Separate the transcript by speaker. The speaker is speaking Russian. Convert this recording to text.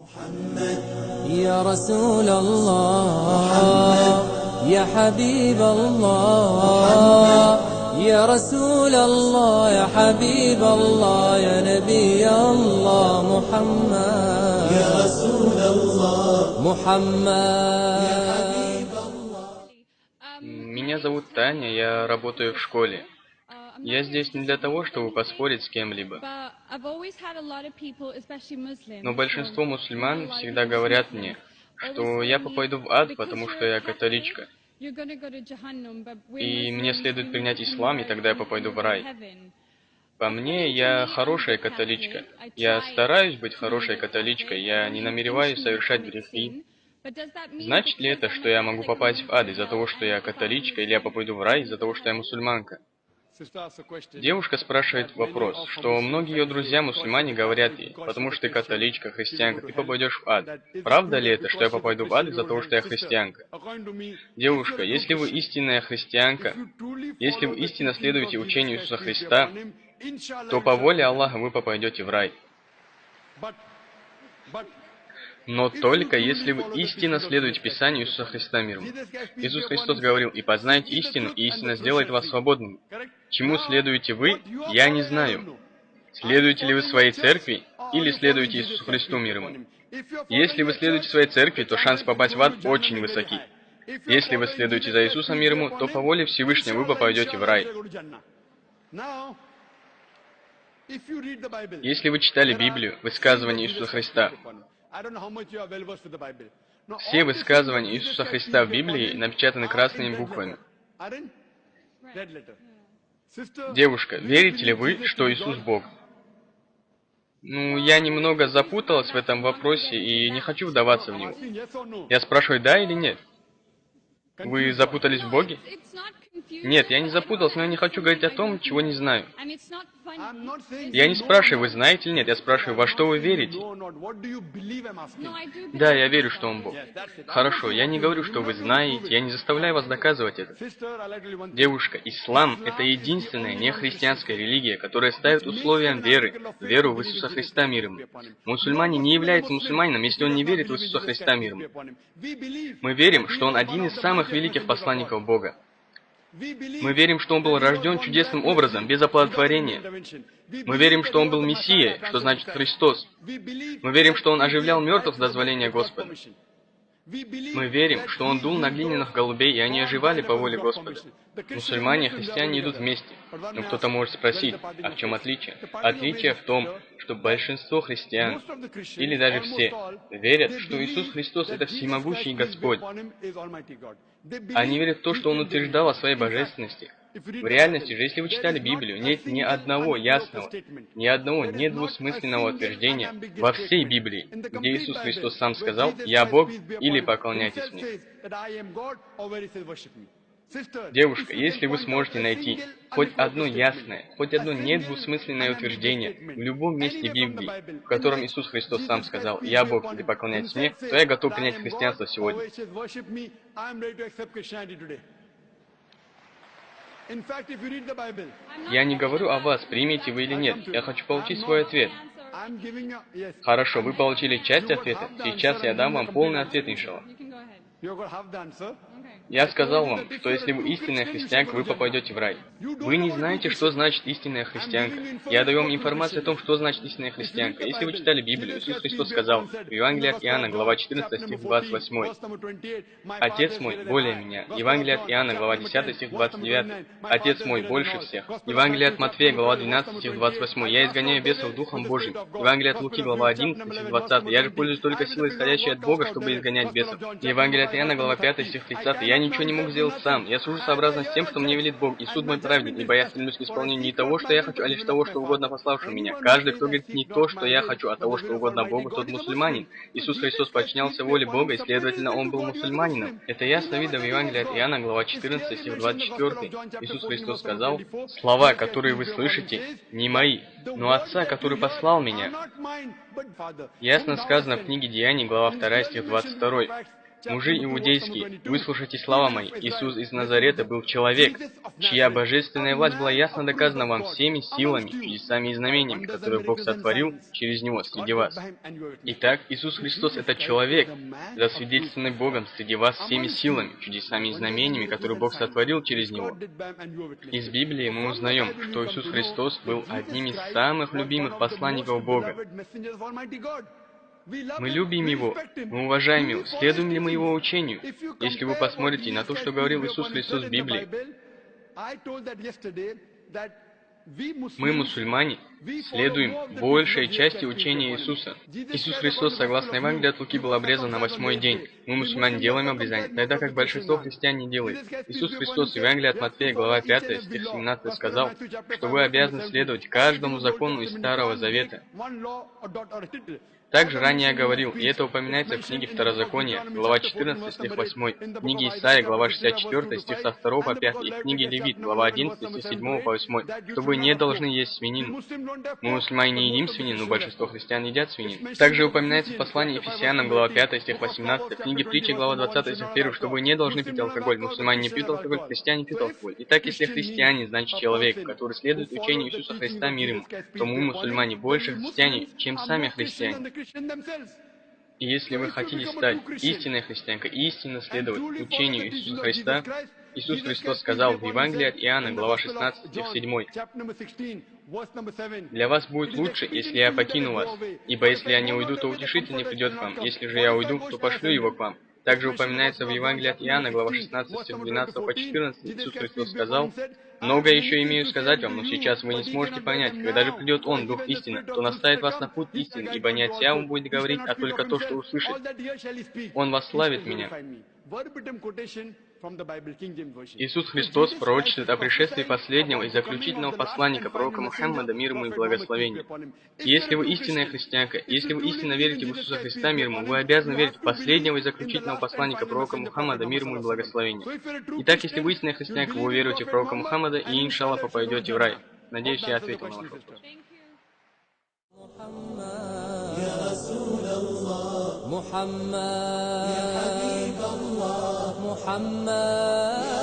Speaker 1: محمد يا رسول الله يا حبيب الله يا رسول الله يا حبيب الله يا نبي الله محمد يا رسول الله محمد.
Speaker 2: Меня зовут Таня, я работаю в школе. Я здесь не для того, чтобы поспорить с кем-либо. Но большинство мусульман всегда говорят мне, что я попаду в ад, потому что я католичка. И мне следует принять ислам, и тогда я попаду в рай. По мне, я хорошая католичка. Я стараюсь быть хорошей католичкой, я не намереваюсь совершать грехи. Значит ли это, что я могу попасть в ад из-за того, что я католичка, или я попаду в рай из-за того, что я мусульманка? Девушка спрашивает вопрос, что многие ее друзья-мусульмане говорят ей, потому что ты католичка, христианка, ты попадешь в ад. Правда ли это, что я попаду в ад из-за того, что я христианка? Девушка, если вы истинная христианка, если вы истинно следуете учению Иисуса Христа, то по воле Аллаха вы попадете в рай. Но только если вы истинно следуете Писанию Иисуса Христа миру. Иисус Христос говорил: «И познайте истину, и истина сделает вас свободными». Чему следуете вы, я не знаю. Следуете ли вы своей церкви, или следуете Иисусу Христу мир ему? Если вы следуете своей церкви, то шанс попасть в ад очень высокий. Если вы следуете за Иисусом мир ему, то по воле Всевышнего вы попадете в рай. Если вы читали Библию, высказывания Иисуса Христа, все высказывания Иисуса Христа в Библии напечатаны красными буквами. Девушка, верите ли вы, что Иисус Бог? Я немного запуталась в этом вопросе и не хочу вдаваться в него. Я спрашиваю, да или нет? Вы запутались в Боге? Нет, я не запутался, но я не хочу говорить о том, чего не знаю. Я не спрашиваю, вы знаете или нет, я спрашиваю, во что вы верите? Да, я верю, что Он Бог. Хорошо, я не говорю, что вы знаете, я не заставляю вас доказывать это. Девушка, ислам – это единственная нехристианская религия, которая ставит условием веру в Иисуса Христа мир ему. Мусульмане не являются мусульманином, если он не верит в Иисуса Христа мир ему. Мы верим, что он один из самых великих посланников Бога. Мы верим, что он был рожден чудесным образом, без оплодотворения. Мы верим, что он был Мессией, что значит Христос. Мы верим, что он оживлял мертвых с дозволения Господа. Мы верим, что он дул на глиняных голубей, и они оживали по воле Господа. Мусульмане и христиане идут вместе. Но кто-то может спросить, а в чем отличие? Отличие в том, что большинство христиан, или даже все, верят, что Иисус Христос – это всемогущий Господь. Они верят в то, что Он утверждал о своей божественности. В реальности же, если вы читали Библию, нет ни одного ясного, ни одного недвусмысленного утверждения во всей Библии, где Иисус Христос сам сказал: «Я Бог» или «Поклоняйтесь мне». Девушка, если вы сможете найти хоть одно ясное, хоть одно недвусмысленное утверждение в любом месте Библии, в котором Иисус Христос сам сказал: «Я Бог» или «Поклоняйтесь мне», то я готов принять христианство сегодня. Я не говорю о вас, примете вы или нет. Я хочу получить свой ответ. Хорошо, вы получили часть ответа. Сейчас я дам вам полный ответ, иншаллах. Я сказал вам, что если вы истинная христианка, вы попадете в рай. Вы не знаете, что значит истинная христианка. Я даю вам информацию о том, что значит истинная христианка. Если вы читали Библию, Иисус Христос сказал в Евангелии от Иоанна, глава 14, стих 28. «Отец мой более меня». Евангелие от Иоанна, глава 10, стих 29. «Отец мой больше всех». Евангелие от Матфея, глава 12, стих 28. «Я изгоняю бесов Духом Божьим». Евангелие от Луки, глава 11, стих 20. «Я же пользуюсь только силой, исходящей от Бога, чтобы изгонять бесов». Евангелие от Иоанна, глава 5, стих 30. «Я ничего не мог сделать сам. Я служу сообразно с тем, что мне велит Бог, и суд мой праведник, ибо я стремлюсь к исполнению не того, что я хочу, а лишь того, что угодно пославшему меня. Каждый, кто говорит не то, что я хочу, а того, что угодно Богу, тот мусульманин. Иисус Христос подчинялся воле Бога, и, следовательно, Он был мусульманином». Это ясно видно в Евангелии от Иоанна, глава 14, стих 24. Иисус Христос сказал: «Слова, которые вы слышите, не мои, но Отца, который послал меня». Ясно сказано в книге Деяний, глава 2, стих 22. Мужи иудейские, выслушайте слова мои. Иисус из Назарета был человек, чья божественная власть была ясно доказана вам всеми силами, чудесами и знамениями, которые Бог сотворил через него среди вас. Итак, Иисус Христос – это человек, засвидетельствованный Богом среди вас всеми силами, чудесами и знамениями, которые Бог сотворил через него. Из Библии мы узнаем, что Иисус Христос был одним из самых любимых посланников Бога. Мы любим Его, мы уважаем Его, следуем ли мы Его учению? Если вы посмотрите на то, что говорил Иисус Христос в Библии, мы, мусульмане, следуем большей части учения Иисуса. Иисус Христос, согласно Евангелию от Луки, был обрезан на 8-й день. Мы, мусульмане, делаем обрезание, тогда как большинство христиан не делает. Иисус Христос в Евангелии от Матфея, глава 5, стих 17, сказал, что вы обязаны следовать каждому закону из Старого Завета. Также ранее я говорил, и это упоминается в книге Второзакония, глава 14, стих 8, в книге Исаия, глава 64, стих со 2 по 5, и в книге Левит, глава 11, стих 7 по 8, что вы не должны есть свинину. Мы, мусульмане, не едим свинину, но большинство христиан едят свинину. Также упоминается в послании Ефесянам, глава 5, стих 18, в книге Притчи, глава 20, стих 1, что вы не должны пить алкоголь. Мусульмане не пьют алкоголь, христиане пьют алкоголь. Итак, если христиане, значит человек, который следует учению Иисуса Христа, мир ему, то мы, мусульмане, больше христиане, чем сами христиане. И если вы хотите стать истинной христианкой, истинно следовать учению Иисуса Христа, Иисус Христос сказал в Евангелии от Иоанна, глава 16, стих 7, «Для вас будет лучше, если я покину вас, ибо если я не уйду, то Утешитель не придет к вам, если же я уйду, то пошлю его к вам». Также упоминается в Евангелии от Иоанна, глава 16, стих 12 по 14, Иисус Христос сказал, «Много еще имею сказать вам, но сейчас вы не сможете понять. Когда же придет Он, Дух истины, то наставит вас на путь истины, ибо не от себя Он будет говорить, а только то, что услышит. Он восславит меня». Иисус Христос пророчествует о пришествии последнего и заключительного посланника, пророка Мухаммада, мир ему и благословение. И если вы истинная христианка, если вы истинно верите в Иисуса Христа, мир ему, вы обязаны верить в последнего и заключительного посланника, пророка Мухаммада, мир ему и благословение. Итак, если вы истинная христианка, вы веруете в пророка Мухаммада и, иншаллах, попадете в рай. Надеюсь, я ответил на ваш вопрос.
Speaker 1: محمد